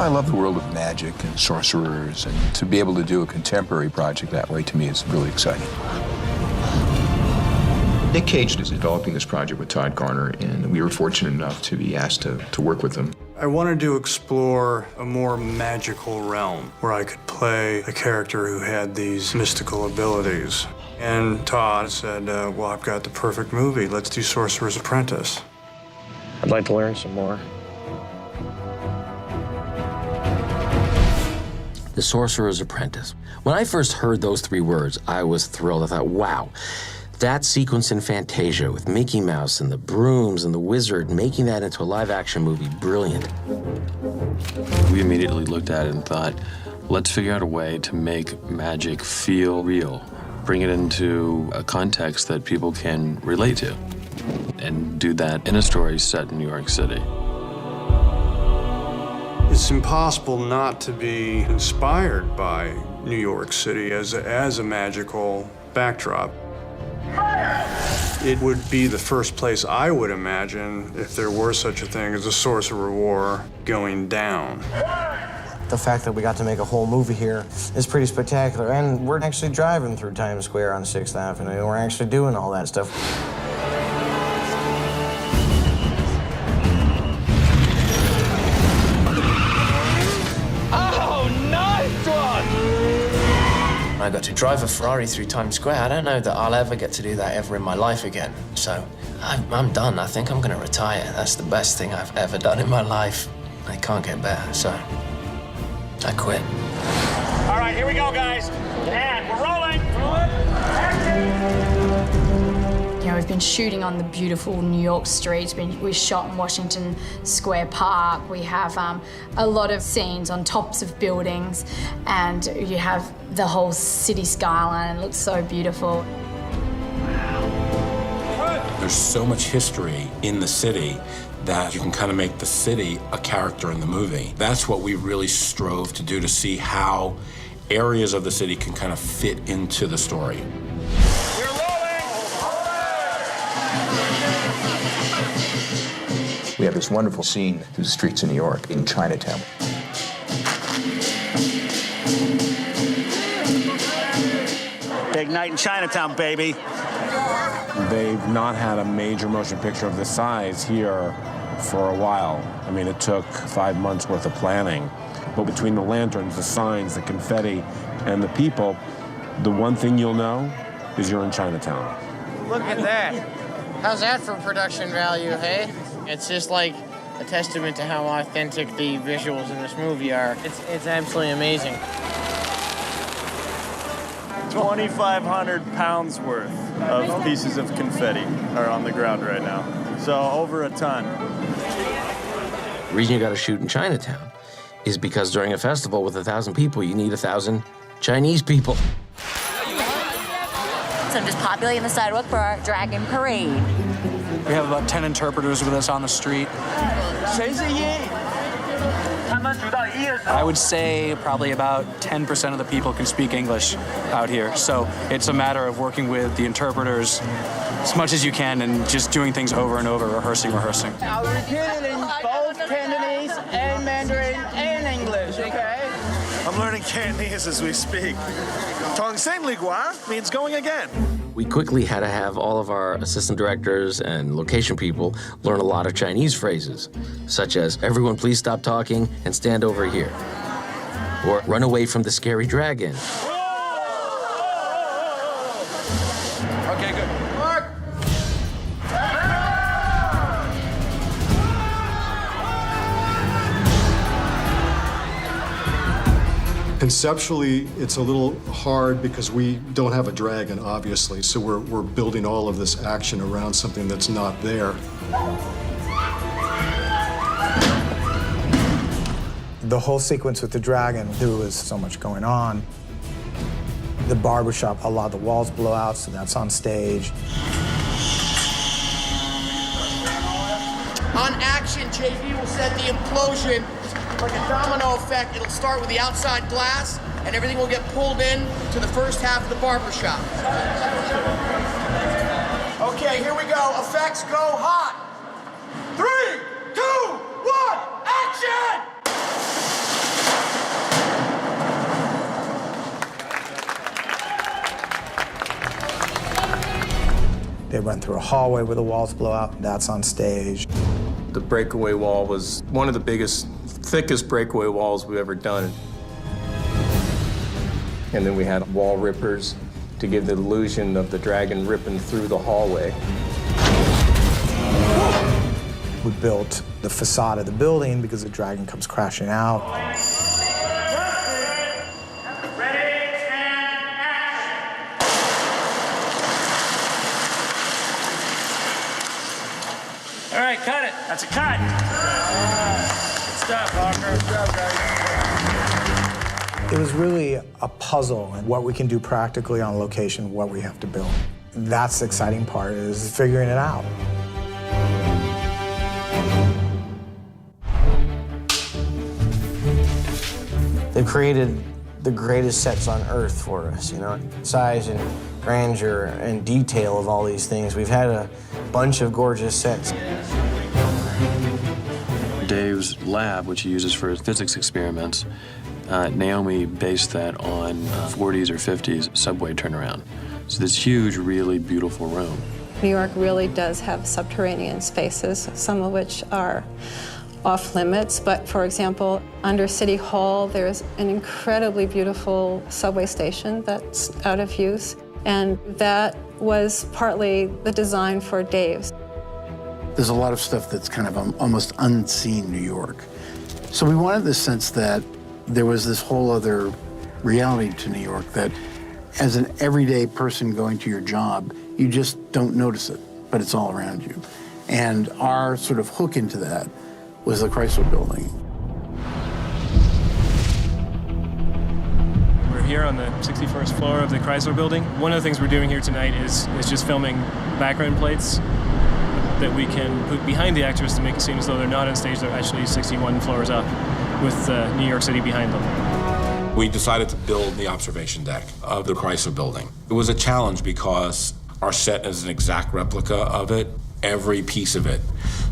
love the world of magic and sorcerers, and to be able to do a contemporary project that way, to me, is really exciting. Nick Cage is developing this project with Todd Garner, and we were fortunate enough to be asked to work with them. I wanted to explore a more magical realm where I could play a character who had these mystical abilities. And Todd said, well, I've got the perfect movie. Let's do Sorcerer's Apprentice. I'd like to learn some more. The Sorcerer's Apprentice. When I first heard those three words, I was thrilled. I thought, wow, that sequence in Fantasia with Mickey Mouse and the brooms and the wizard, making that into a live-action movie, brilliant. We immediately looked at it and thought, let's figure out a way to make magic feel real, bring it into a context that people can relate to, and do that in a story set in New York City. It's impossible not to be inspired by New York City as a magical backdrop. It would be the first place I would imagine if there were such a thing as a Sorcerer War going down. The fact that we got to make a whole movie here is pretty spectacular, and we're actually driving through Times Square on 6th Avenue, and we're actually doing all that stuff. I got to drive a Ferrari through Times Square. I don't know that I'll ever get to do that ever in my life again. So I'm done. I think I'm going to retire. That's the best thing I've ever done in my life. I can't get better, so I quit. All right, here we go, guys. And we're rolling. You know, we've been shooting on the beautiful New York streets. We shot in Washington Square Park. We have a lot of scenes on tops of buildings, and you have the whole city skyline. It looks so beautiful. There's so much history in the city that you can kind of make the city a character in the movie. That's what we really strove to do, to see how areas of the city can kind of fit into the story. We have this wonderful scene through the streets of New York in Chinatown. Big night in Chinatown, baby. They've not had a major motion picture of this size here for a while. I mean, it took 5 months worth of planning. But between the lanterns, the signs, the confetti, and the people, the one thing you'll know is you're in Chinatown. Look at that. How's that for production value, hey? It's just like a testament to how authentic the visuals in this movie are. It's absolutely amazing. 2,500 pounds worth of pieces of confetti are on the ground right now. So over a ton. The reason you got to shoot in Chinatown is because during a festival with 1,000 people, you need 1,000 Chinese people. So I'm just populating the sidewalk for our dragon parade. We have about 10 interpreters with us on the street. I would say probably about 10% of the people can speak English out here. So it's a matter of working with the interpreters as much as you can and just doing things over and over, rehearsing. I'll repeat it in both Cantonese and Mandarin and English, okay? I'm learning Cantonese as we speak. Tong Seng Li Gua means going again. We quickly had to have all of our assistant directors and location people learn a lot of Chinese phrases, such as, everyone please stop talking and stand over here, or run away from the scary dragon. Okay, good. Mark! Conceptually, it's a little hard because we don't have a dragon, obviously, so we're building all of this action around something that's not there. The whole sequence with the dragon, there was so much going on. The barbershop, a lot of the walls blow out, so that's on stage. On action, JV will set the implosion like a domino effect. It'll start with the outside glass, and everything will get pulled in to the first half of the barbershop. Okay, here we go. Effects go hot. 3, 2, 1, action! They run through a hallway where the walls blow out. That's on stage. The breakaway wall was one of the biggest, thickest breakaway walls we've ever done. And then we had wall rippers to give the illusion of the dragon ripping through the hallway. We built the facade of the building because the dragon comes crashing out. All right, cut it. That's a cut. Good stuff, Hawker. Good job, guys. It was really a puzzle and what we can do practically on location, what we have to build. That's the exciting part, is figuring it out. They've created the greatest sets on Earth for us, you know? Size and grandeur and detail of all these things. We've had a bunch of gorgeous sets. Dave's lab, which he uses for his physics experiments, Naomi based that on 40s or 50s subway turnaround. So this huge, really beautiful room. New York really does have subterranean spaces, some of which are off limits, but for example, under City Hall, there's an incredibly beautiful subway station that's out of use, and that was partly the design for Dave's. There's a lot of stuff that's kind of almost unseen New York. So we wanted the sense that there was this whole other reality to New York that as an everyday person going to your job, you just don't notice it, but it's all around you. And our sort of hook into that was the Chrysler Building. We're here on the 61st floor of the Chrysler Building. One of the things we're doing here tonight is just filming background plates that we can put behind the actors to make it seem as though they're not on stage, they're actually 61 floors up with New York City behind them. We decided to build the observation deck of the Chrysler Building. It was a challenge because our set is an exact replica of it, every piece of it.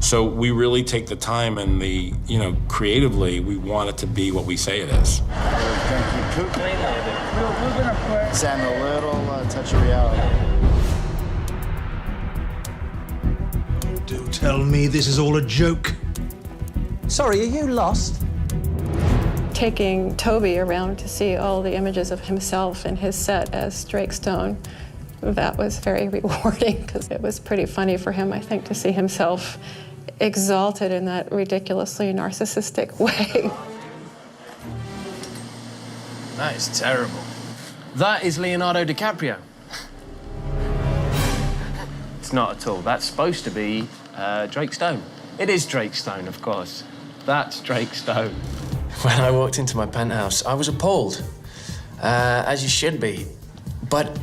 So we really take the time and creatively, we want it to be what we say it is. Thank you. We're gonna put Sam a little touch of reality. Do tell me this is all a joke. Sorry, are you lost? Taking Toby around to see all the images of himself in his set as Drake Stone, that was very rewarding because it was pretty funny for him, I think, to see himself exalted in that ridiculously narcissistic way. That is terrible. That is Leonardo DiCaprio. It's not at all. That's supposed to be Drake Stone. It is Drake Stone, of course. That's Drake Stone. When I walked into my penthouse, I was appalled, as you should be. But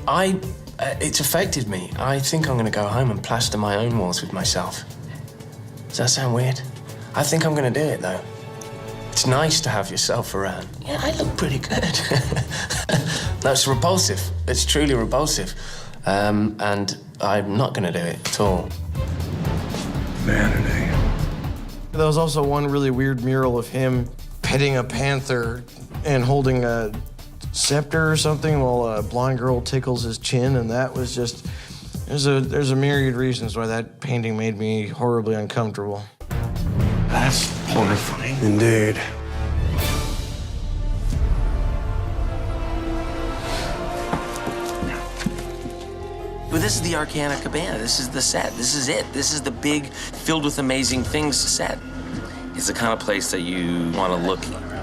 it's affected me. I think I'm gonna go home and plaster my own walls with myself. Does that sound weird? I think I'm gonna do it, though. It's nice to have yourself around. Yeah, I look pretty good. No, it's repulsive. It's truly repulsive. And I'm not gonna do it at all. Vanity. There was also one really weird mural of him petting a panther and holding a scepter or something while a blonde girl tickles his chin, and that was just, there's a myriad reasons why that painting made me horribly uncomfortable. That's horrifying. Indeed. Well, this is the Arcana Cabana. This is the set. This is it. This is the big, filled with amazing things set. It's the kind of place that you want to look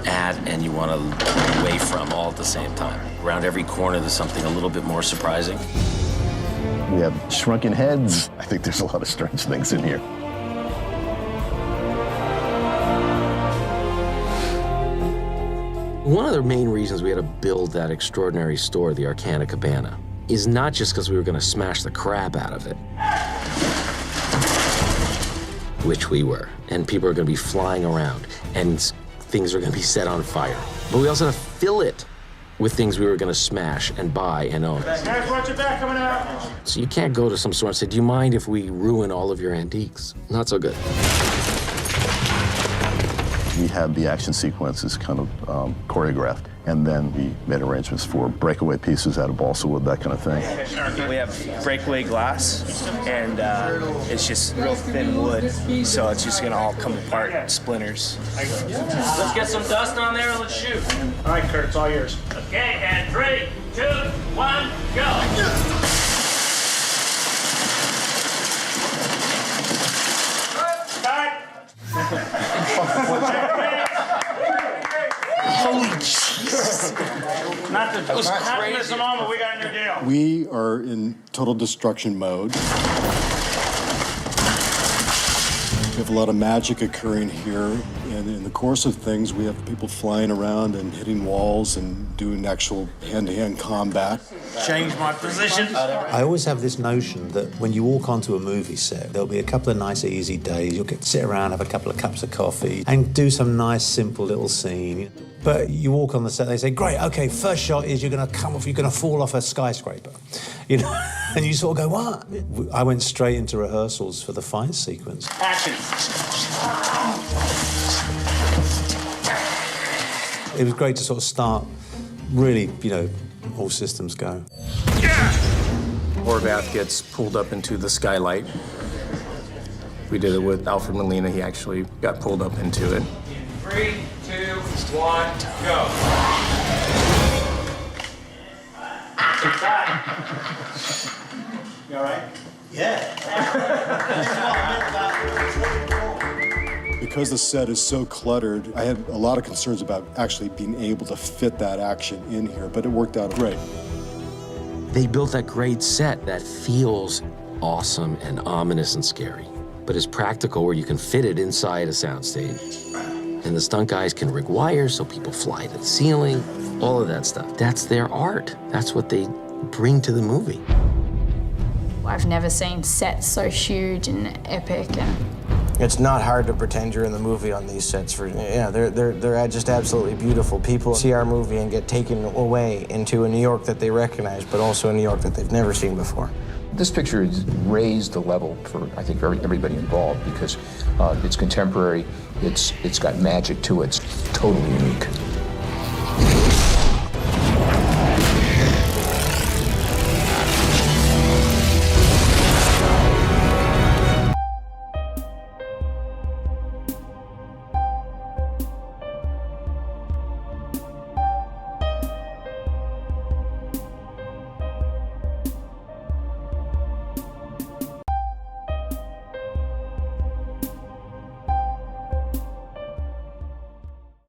at and you want to look away from all at the same time. Around every corner, there's something a little bit more surprising. We have shrunken heads. I think there's a lot of strange things in here. One of the main reasons we had to build that extraordinary store, the Arcana Cabana, is not just because we were going to smash the crap out of it, which we were, and people are going to be flying around, and things are going to be set on fire. But we also had to fill it with things we were going to smash and buy and own. Guys, watch your back coming out. So you can't go to some store and say, do you mind if we ruin all of your antiques? Not so good. We had the action sequences kind of choreographed, and then we made arrangements for breakaway pieces out of balsa wood, that kind of thing. We have breakaway glass, and it's just real thin wood, so it's just gonna all come apart, splinters. Let's get some dust on there and let's shoot. All right, Kurt, it's all yours. Okay, and 3, 2, 1, go. Holy Jesus! Not to miss a moment, we got a new deal. We are in total destruction mode. We have a lot of magic occurring here, and in the course of things, we have people flying around and hitting walls and doing actual hand-to-hand combat. Change my position. I always have this notion that when you walk onto a movie set, there'll be a couple of nice, easy days. You'll get to sit around, have a couple of cups of coffee, and do some nice, simple little scene. But you walk on the set, they say, great, okay, first shot is you're going to fall off a skyscraper. You know, and you sort of go, what? I went straight into rehearsals for the fight sequence. Action. It was great to sort of start really, you know, all systems go. Horvath gets pulled up into the skylight. We did it with Alfred Molina. He actually got pulled up into it. 3, 2, 1, go. You all right? Because the set is so cluttered, I had a lot of concerns about actually being able to fit that action in here, but it worked out great. They built that great set that feels awesome and ominous and scary, but is practical where you can fit it inside a soundstage. And the stunt guys can rig wires so people fly to the ceiling, all of that stuff. That's their art. That's what they bring to the movie. I've never seen sets so huge and epic. And It's not hard to pretend you're in the movie on these sets. They're just absolutely beautiful. People see our movie and get taken away into a New York that they recognize, but also a New York that they've never seen before. This picture has raised the level for, I think, everybody involved because it's contemporary, it's got magic to it, it's totally unique.